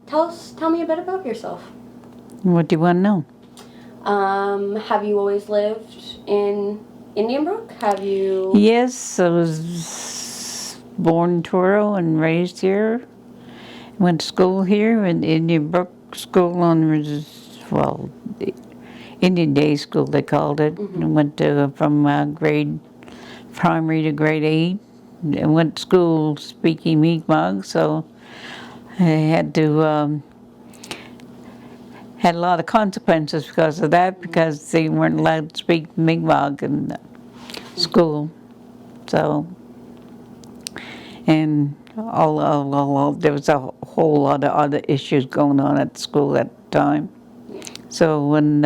Tell me a bit about yourself. What do you want to know? Have you always lived in Indian Brook? Have you? Yes, I was born in Toro and raised here. Went to school here in Indian Brook School well, Indian Day School they called it. Mm-hmm. And went to from grade primary to grade 8. And went to school speaking Mi'kmaq, so I had a lot of consequences because of that, because they weren't allowed to speak Mi'kmaq in school. So, and there was a whole lot of other issues going on at school at the time. So when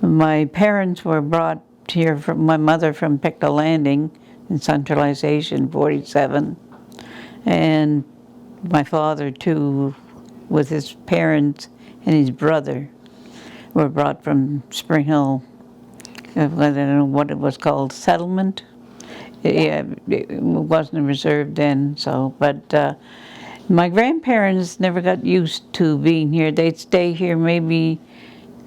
my parents were brought here, from my mother from Pictou Landing in centralization, 47, and my father too, with his parents and his brother, were brought from Spring Hill. I don't know what it was called, settlement. Yeah, it wasn't a reserve then. So, but my grandparents never got used to being here. They'd stay here maybe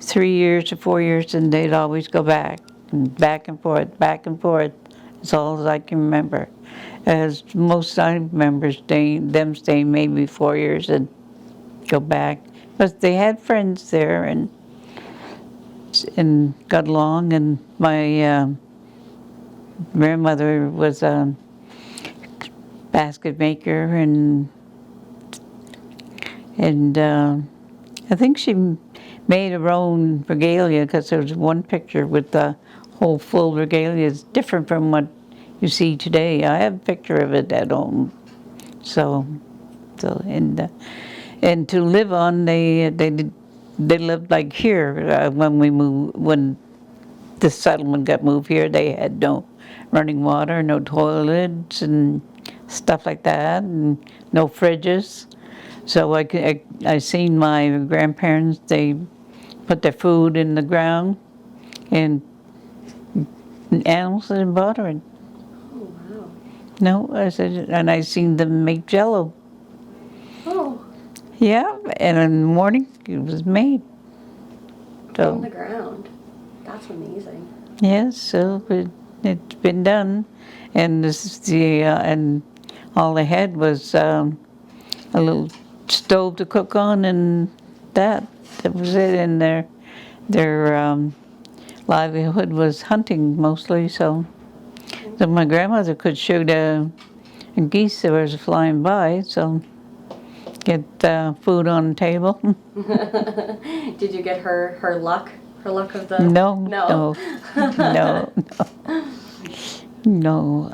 3 years to 4 years, and they'd always go back and back and forth, back and forth. As all as I can remember. As most I remember them staying maybe 4 years and go back. But they had friends there and got along. And my grandmother was a basket maker, and I think she made her own regalia, because there was one picture with the whole full regalia. It's different from what you see today. I have a picture of it at home. So and to live on, they lived like here. When the settlement got moved here, they had no running water, no toilets, and stuff like that, and no fridges. So I seen my grandparents. They put their food in the ground, and animals didn't bother it. Oh wow. No, I said, and I seen them make Jello. Oh. Yeah, and in the morning it was made. From the So ground. That's amazing. yes, so it's been done, and this is and all they had was a little stove to cook on, and that was it. And their livelihood was hunting mostly. So my grandmother could shoot a geese that was flying by, so get food on the table. Did you get her luck? Her luck of the No, no. no, no.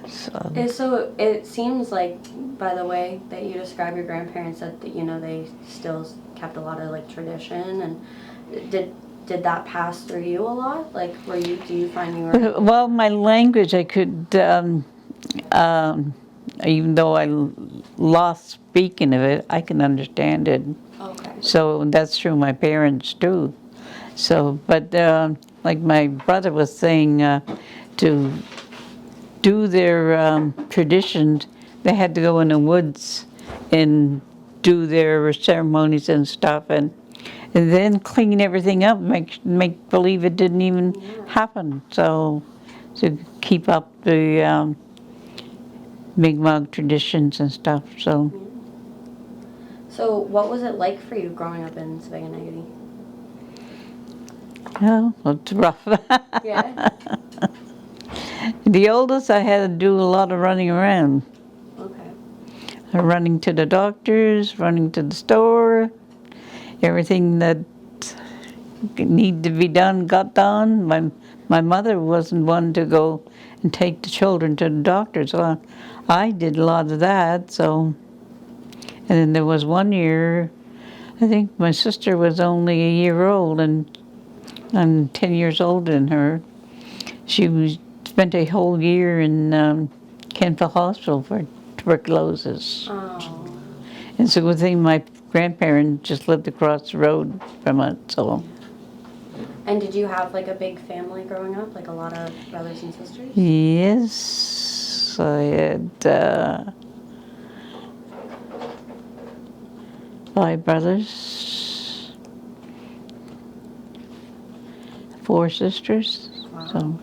So, So it seems like, by the way that you describe your grandparents, that they still kept a lot of like tradition. And did that pass through you a lot? Like, do you find you were? well, my language, I could, even though I lost speaking of it, I can understand it. Okay. So that's through my parents too. So, but like my brother was saying, to do their traditions, they had to go in the woods and do their ceremonies and stuff, and then clean everything up, make believe it didn't even happen. So to keep up the Mi'kmaq traditions and stuff. So. So what was it like for you growing up in Sipkne'katik? Oh, it's rough. Yeah. The oldest, I had to do a lot of running around. Okay. Running to the doctors, running to the store, everything that needed to be done got done. My mother wasn't one to go and take the children to the doctors. So I did a lot of that. So, and then there was one year, I think my sister was only a year old, and I'm 10 years older than her. She spent a whole year in Kentville Hospital for tuberculosis. Oh. And so good thing my grandparents just lived across the road from it, so. And did you have like a big family growing up, like a lot of brothers and sisters? Yes, I had 5 brothers, 4 sisters. Wow. So,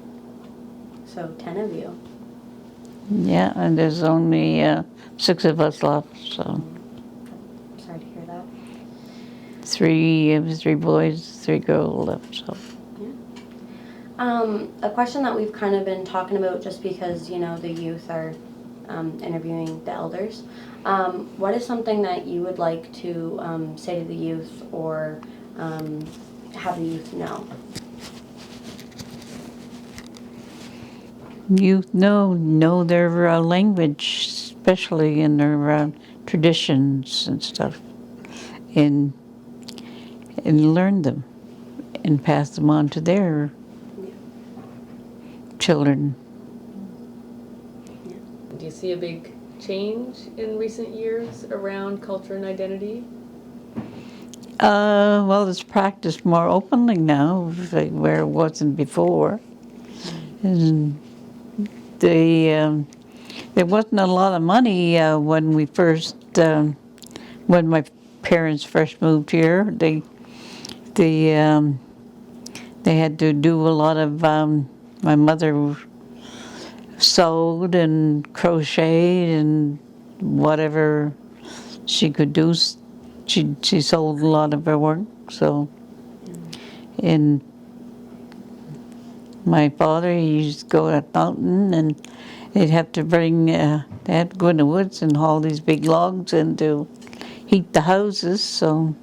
So 10 of you. yeah, and there's only 6 of us left, so Sorry to hear that. 3 boys, 3 girls left, so. A question that we've kind of been talking about just because, you know, the youth are interviewing the elders. What is something that you would like to say to the youth or have the youth know? Youth know their language, especially in their traditions and stuff, and learn them and pass them on to their children. Do you see a big change in recent years around culture and identity? Well, it's practiced more openly now, where it wasn't before. And there wasn't a lot of money when we first, when my parents first moved here. They had to do a lot of. My mother sewed and crocheted and whatever she could do. She sold a lot of her work. So, and my father, he used to go at mountain, and they'd have to bring, they had to go in the woods and haul these big logs in to heat the houses, so.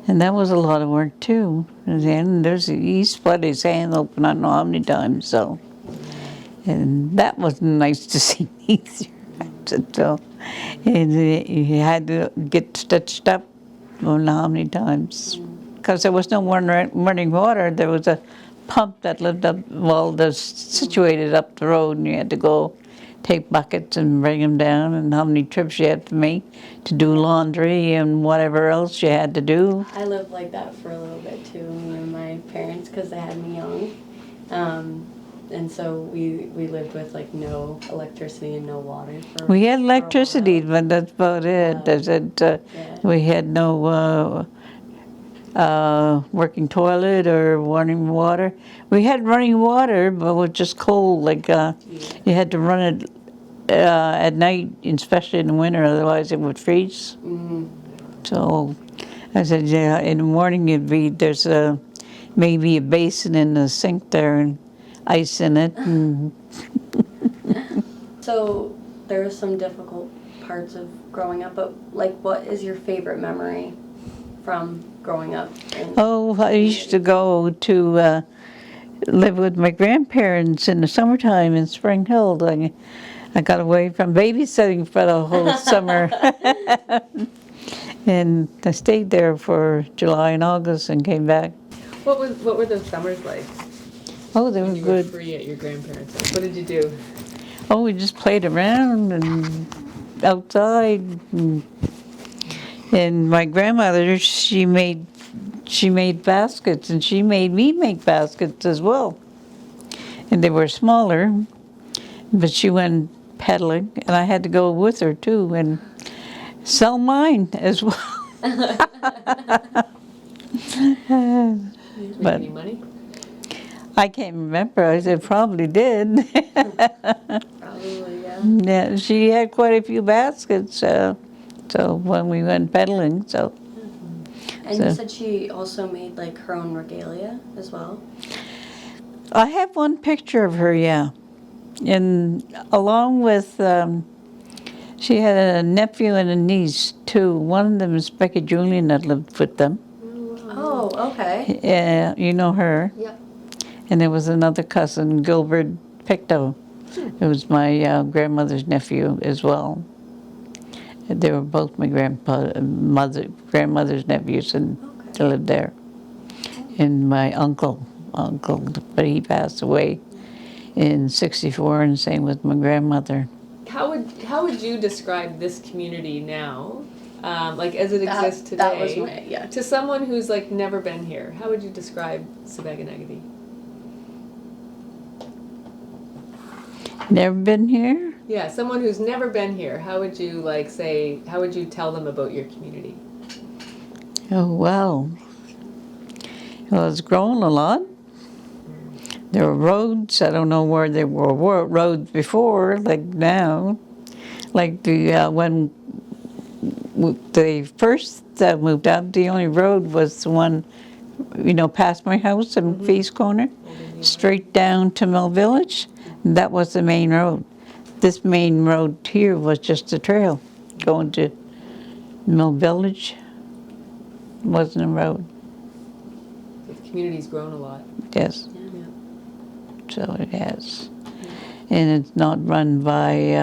And that was a lot of work too. And then he split his hand open, I don't know how many times, so. And that wasn't nice to see either. So, and he had to get stitched up, I don't know how many times. Because there was no running water. There was a pump that lived up, well, that's situated up the road, and you had to go take buckets and bring them down, and how many trips you had to make to do laundry and whatever else you had to do. I lived like that for a little bit too, me and my parents, because they had me young. And so we lived with like no electricity and no water. We had electricity, but that's about it. We had no working toilet or running water. We had running water, but it was just cold. Like you had to run it at night, especially in the winter, otherwise it would freeze. Mm-hmm. So I said, yeah, in the morning there's maybe a basin in the sink there and ice in it. And So there were some difficult parts of growing up, but like, what is your favorite memory from growing up? oh, I used to go to live with my grandparents in the summertime in Spring Hill. I got away from babysitting for the whole summer. And I stayed there for July and August and came back. What were those summers like? Oh, they were When you were good. free at your grandparents' house? What did you do? Oh, we just played around and outside. And my grandmother, she made baskets, and she made me make baskets as well. And they were smaller, but she went pedaling, and I had to go with her too and sell mine as well. Make But any money? I can't remember. I said probably did. Probably, yeah. Yeah, she had quite a few baskets. So when we went pedaling, so. And So- you said she also made like her own regalia as well? I have one picture of her, yeah. And along with, she had a nephew and a niece too. One of them is Becky Julian that lived with them. Oh, okay. Yeah, you know her. Yep. And there was another cousin, Gilbert Picto. It was my grandmother's nephew as well. They were both my grandmother's nephews, and they lived there. And my uncle, but he passed away in '64, and same with my grandmother. How would you describe this community now, like as it exists today? That was my, yeah. To someone who's like never been here, how would you describe Sipkne'katik? Never been here? Yeah, someone who's never been here, how would you how would you tell them about your community? Oh, well, it's grown a lot. There were roads, I don't know where there were roads before, like now. Like when they first moved out, the only road was the one, past my house in Fee's Corner, straight down to Mill Village. That was the main road. This main road here was just a trail going to Mill Village. Wasn't a road. The community's grown a lot. Yes. Yeah. So it has. And it's not run by,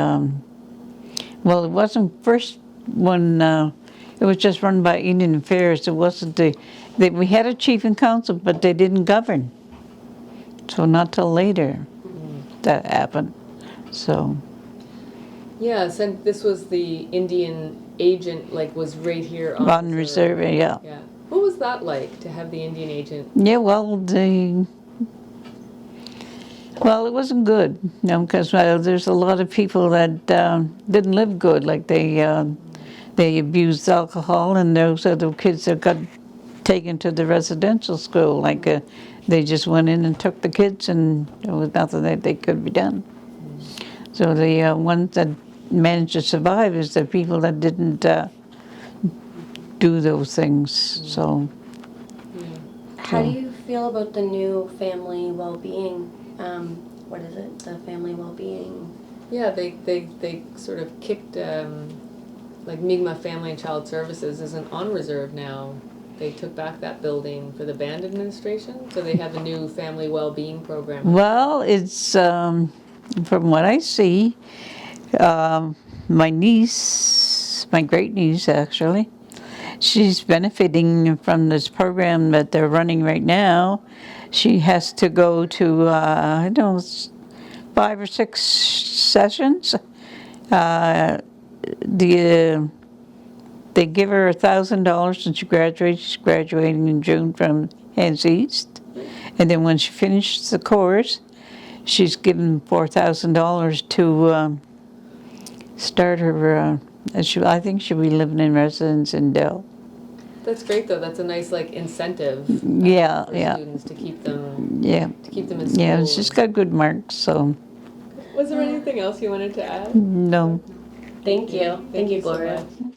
well, it wasn't first when, it was just run by Indian Affairs. It wasn't we had a chief and council, but they didn't govern. So not till later that happened. So. Yeah, so this was the Indian agent, was right here on Reserve, yeah. Yeah. What was that like, to have the Indian agent? Yeah, well, it wasn't good, because there's a lot of people that didn't live good, like they abused alcohol, and those are the kids that got taken to the residential school, they just went in and took the kids, and there was nothing that they could be done. So the ones that managed to survive is the people that didn't do those things, so. How do you feel about the new family well-being? What is it? The family well-being. Yeah, they sort of kicked Mi'kmaq Family and Child Services isn't on reserve now. They took back that building for the band administration, so they have a new family well-being program. Well, it's from what I see, my niece, my great niece actually, she's benefiting from this program that they're running right now. She has to go to, 5 or 6 sessions. They give her $1,000 when she graduates. She's graduating in June from Hands East. And then when she finishes the course, she's given $4,000 to start her, I think she'll be living in residence in Dell. That's great, though. That's a nice incentive. Yeah, for yeah. students to keep them. Yeah. To keep them in school. Yeah, she's got good marks, so. Was there anything else you wanted to add? No. Thank you. Thank you, so Gloria. much.